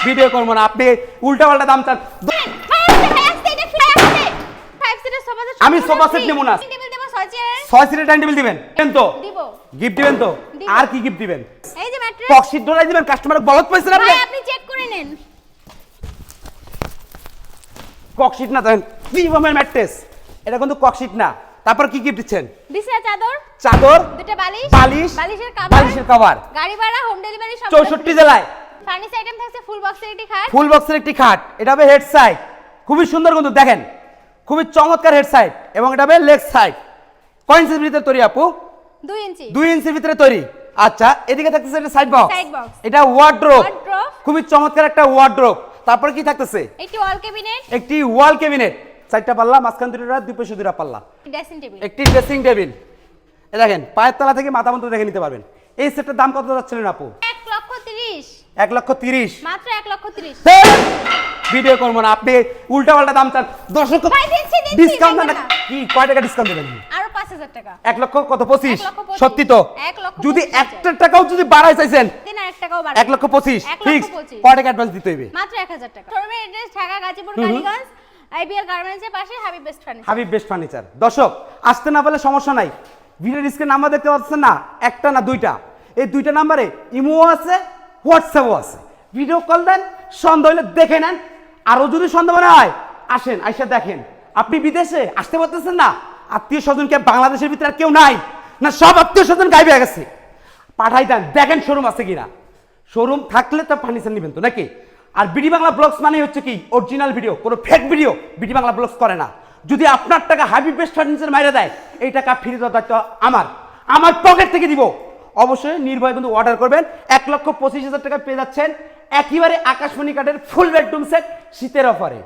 Video করবো না, আপনি উল্টা পাল্টা দাম চান। আমি সোফা সেট নেবো না। 6 সিটের ডাইনিং টেবিল দিবেন তো? গিফট দিবেন তো? আর কি গিফট দিবেন? এই যে ম্যাট্রেস। বক্সিট ডলাই দিবেন, কাস্টমার বলত পাইছেন আপনি? ভাই আপনি চেক করে নেন। ককশিট না দেন, প্রিমিয়াম ম্যাট্রেস, এটা কিন্তু ককশিট না। তারপর কি গিফট দিচ্ছেন? বিছানা চাদর, চাদর, দুটো বালিশ, বালিশের বালিশের কভার, গাড়ি ভাড়া, হোম ডেলিভারি সব 64 জেলায়। ফার্নিচার আইটেম থাকছে ফুল বক্সের একটি খাট, ফুল বক্সের একটি খাট, এটা হবে হেড সাইড, খুবই সুন্দর কিন্তু দেখেন, খুবই চমৎকার হেড সাইড, এবং এটা হবে লেগ সাইড। কয় ইঞ্চির ভিতরে তৈরি আপু? 2 ইঞ্চি। 2 ইঞ্চির ভিতরে তৈরি। আচ্ছা, এদিকে থাকতেছে এটা সাইড বক্স, সাইড বক্স, এটা ওয়ার্ড্রোব, ওয়ার্ড্রোব, খুবই চমৎকার একটা ওয়ার্ড্রোব। তারপর কি থাকতেছে? একটি ওয়াল ক্যাবিনেট, একটি ওয়াল ক্যাবিনেট, 4টা পাল্লা, মাঝখান দুটো, দুই পাশে দুটো পাল্লা, ড্রেসিং টেবিল, একটি ড্রেসিং টেবিল। এ দেখেন, পায়ের তলা থেকে মাথা পর্যন্ত দেখে নিতে পারবেন। এই সেটটার দাম কত যাচ্ছিলেন আপু? 1,30,000। 1,30,000 মাত্র 1,30,000। ভিডিও করবো না, আপনি উল্টা পাল্টা দাম চান। দর্শক ভাই দিচ্ছি ডিসকাউন্ট দেন না। না। কি কয় টাকা ডিসকাউন্ট দেবেন? আরো 5,000 টাকা। 1 লক্ষ কত? 25? 1,25,000 সত্যি তো? 1,25,000 যদি একটা টাকাও যদি বাড়াই চাইছেন, দিন আর 1 টাকাও বাড়ান। 1,25,000 ফিক্স। 1,25,000 কয় টাকা অ্যাডভান্স দিতে হবে? মাত্র 1,000 টাকা। শোরুমের অ্যাড্রেস ঢাকা গাজীপুর কালীগঞ্জ, আইবিএল গার্মেন্টসের পাশে Habib best furniture. Habib best furniture. দর্শক আসতে না পারলে সমস্যা নাই, ভিডিও স্ক্রিনে নাম্বার দেখতে পাচ্ছেন না, একটা না দুইটা, এই দুইটা নাম্বারে ইমো আছে, হোয়াটসঅ্যাপও আছে। ভিডিও কল দেন, সন্দেহ হলে দেখে নেন। আরও যদি সন্দেহ মনে হয় আসেন, আইসা দেখেন। আপনি বিদেশে আসতে পারতেছেন না, আত্মীয় স্বজনকে বাংলাদেশের ভিতরে আর কেউ নাই না, সব আত্মীয় স্বজন গায়েব হয়ে গেছে, পাঠাই দেন, দেখেন শোরুম আছে কিনা। শোরুম থাকলে তো ফার্নিচার নেবেন তো নাকি? আর বিডি বাংলা ব্লগস মানে হচ্ছে কি অরিজিনাল ভিডিও, কোনো fake video BD Bangla blogs করে না। যদি আপনার টাকা হাবিব বেস্ট ফার্নিচার মাইরে দেয়, এই টাকা ফিরে দেওয়ার দায়িত্ব আমার পকেট থেকে দিব। অবশ্যই নির্ভয়ে কিন্তু অর্ডার করবেন। 1,25,000 টাকা পেয়ে যাচ্ছেন একেবারে আকাশমণি কাঠের ফুল বেডরুম সেট শীতের অফারে।